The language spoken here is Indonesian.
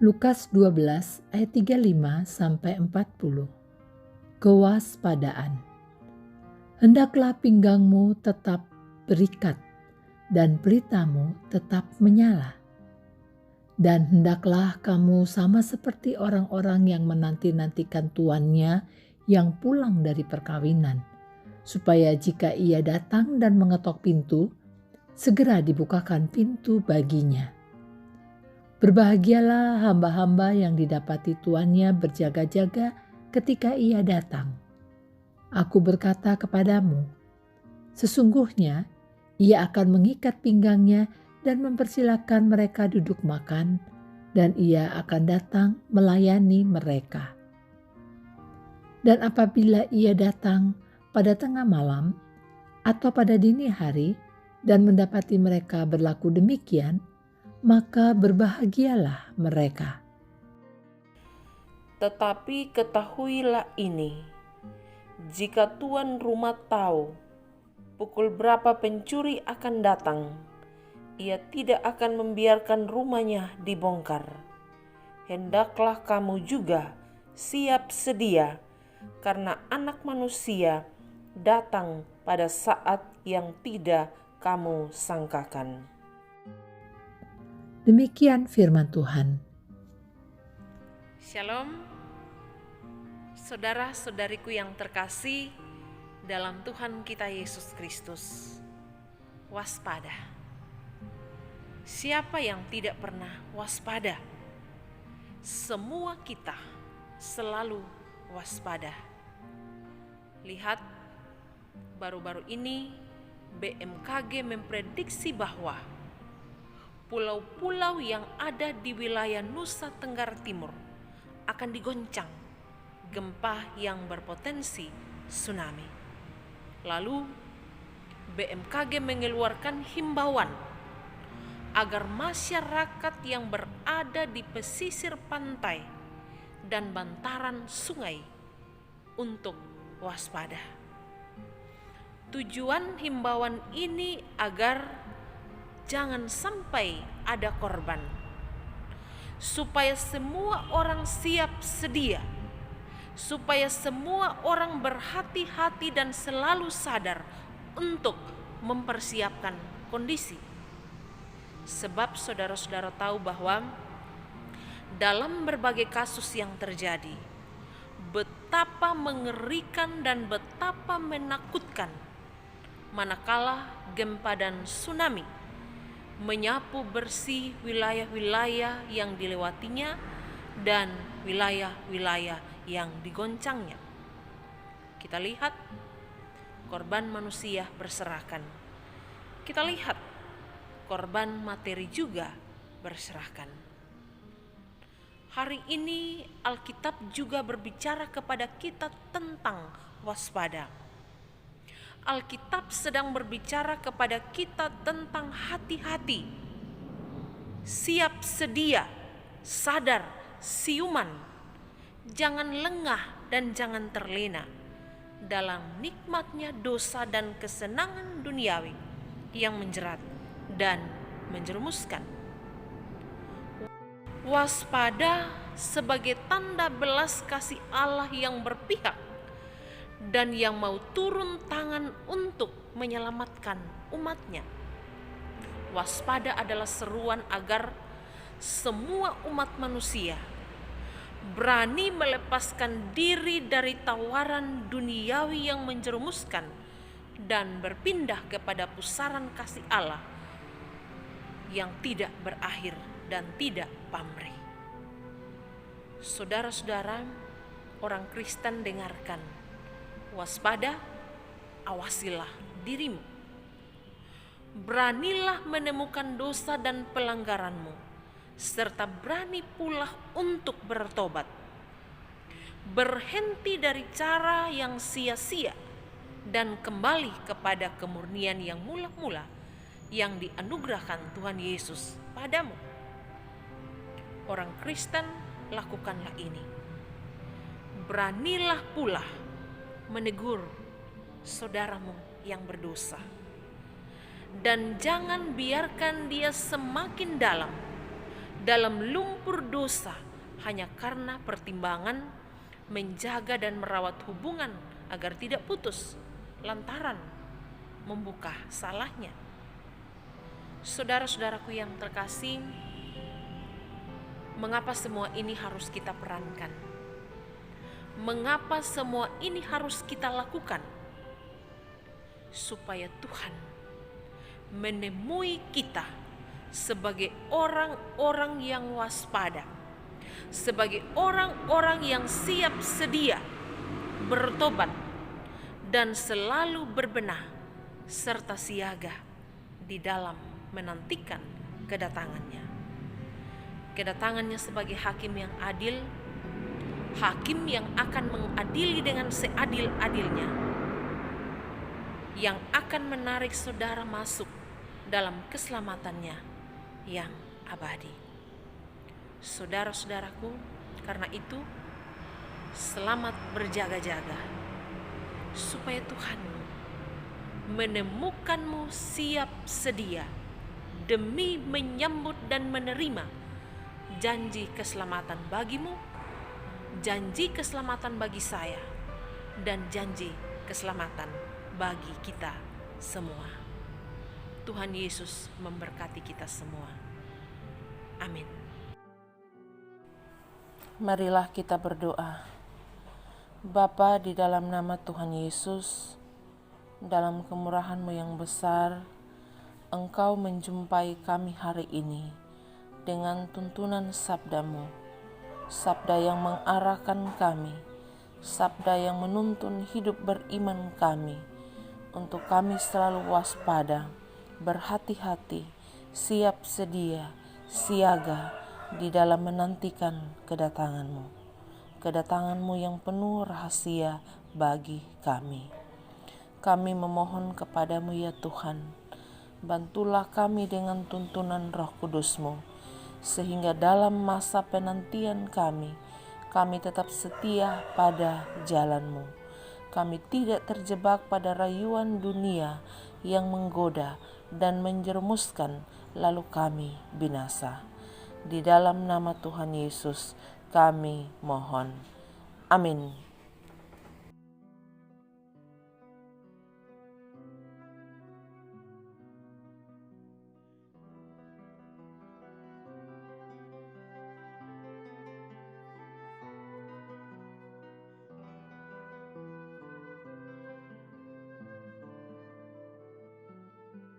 Lukas 12 ayat 35 sampai 40. Kewaspadaan. Hendaklah pinggangmu tetap berikat dan pelitamu tetap menyala. Dan hendaklah kamu sama seperti orang-orang yang menanti-nantikan tuannya yang pulang dari perkawinan, supaya jika ia datang dan mengetok pintu, segera dibukakan pintu baginya. Berbahagialah hamba-hamba yang didapati tuannya berjaga-jaga ketika ia datang. Aku berkata kepadamu, sesungguhnya ia akan mengikat pinggangnya dan mempersilahkan mereka duduk makan, dan ia akan datang melayani mereka. Dan apabila ia datang pada tengah malam atau pada dini hari dan mendapati mereka berlaku demikian, maka berbahagialah mereka. Tetapi ketahuilah ini, jika tuan rumah tahu pukul berapa pencuri akan datang, ia tidak akan membiarkan rumahnya dibongkar. Hendaklah kamu juga siap sedia, karena Anak Manusia datang pada saat yang tidak kamu sangkakan. Demikian firman Tuhan. Shalom, saudara-saudariku yang terkasih dalam Tuhan kita Yesus Kristus. Waspada. Siapa yang tidak pernah waspada? Semua kita selalu waspada. Lihat, baru-baru ini BMKG memprediksi bahwa pulau-pulau yang ada di wilayah Nusa Tenggara Timur akan digoncang gempa yang berpotensi tsunami. Lalu BMKG mengeluarkan himbauan agar masyarakat yang berada di pesisir pantai dan bantaran sungai untuk waspada. Tujuan himbauan ini agar jangan sampai ada korban, supaya semua orang siap sedia, supaya semua orang berhati-hati dan selalu sadar untuk mempersiapkan kondisi. Sebab saudara-saudara tahu bahwa dalam berbagai kasus yang terjadi, betapa mengerikan dan betapa menakutkan manakala gempa dan tsunami menyapu bersih wilayah-wilayah yang dilewatinya dan wilayah-wilayah yang digoncangnya. Kita lihat korban manusia berserakan. Kita lihat korban materi juga berserakan. Hari ini Alkitab juga berbicara kepada kita tentang waspada. Alkitab sedang berbicara kepada kita tentang hati-hati, siap sedia, sadar, siuman, jangan lengah dan jangan terlena dalam nikmatnya dosa dan kesenangan duniawi yang menjerat dan menjerumuskan. Waspada sebagai tanda belas kasih Allah yang berpihak dan yang mau turun tangan untuk menyelamatkan umatnya. Waspada adalah seruan agar semua umat manusia berani melepaskan diri dari tawaran duniawi yang menjerumuskan dan berpindah kepada pusaran kasih Allah yang tidak berakhir dan tidak pamrih. Saudara-saudara, orang Kristen dengarkan. Waspada, awasilah dirimu. Beranilah menemukan dosa dan pelanggaranmu, serta berani pula untuk bertobat. Berhenti dari cara yang sia-sia dan kembali kepada kemurnian yang mula-mula yang dianugerahkan Tuhan Yesus padamu. Orang Kristen, lakukanlah ini. Beranilah pula menegur saudaramu yang berdosa, dan jangan biarkan dia semakin dalam dalam lumpur dosa hanya karena pertimbangan menjaga dan merawat hubungan agar tidak putus lantaran membuka salahnya. Saudara-saudaraku yang terkasih, mengapa semua ini harus kita perankan? Mengapa semua ini harus kita lakukan? Supaya Tuhan menemui kita sebagai orang-orang yang waspada, sebagai orang-orang yang siap sedia bertobat dan selalu berbenah serta siaga di dalam menantikan kedatangannya. Kedatangannya sebagai hakim yang adil, hakim yang akan mengadili dengan seadil-adilnya, yang akan menarik saudara masuk dalam keselamatannya yang abadi. Saudara-saudaraku, karena itu selamat berjaga-jaga supaya Tuhan menemukanmu siap sedia demi menyambut dan menerima janji keselamatan bagimu, janji keselamatan bagi saya, dan janji keselamatan bagi kita semua. Tuhan Yesus memberkati kita semua. Amin. Marilah kita berdoa. Bapa, di dalam nama Tuhan Yesus, dalam kemurahan-Mu yang besar, Engkau menjumpai kami hari ini dengan tuntunan sabda-Mu, sabda yang mengarahkan kami, sabda yang menuntun hidup beriman kami, untuk kami selalu waspada, berhati-hati, siap sedia, siaga di dalam menantikan kedatangan-Mu. Kedatangan-Mu yang penuh rahasia bagi kami. Kami memohon kepadamu ya Tuhan, bantulah kami dengan tuntunan Roh Kudus-Mu, sehingga dalam masa penantian kami tetap setia pada jalan-Mu. Kami tidak terjebak pada rayuan dunia yang menggoda dan menjerumuskan, lalu kami binasa. Di dalam nama Tuhan Yesus kami mohon. Amin.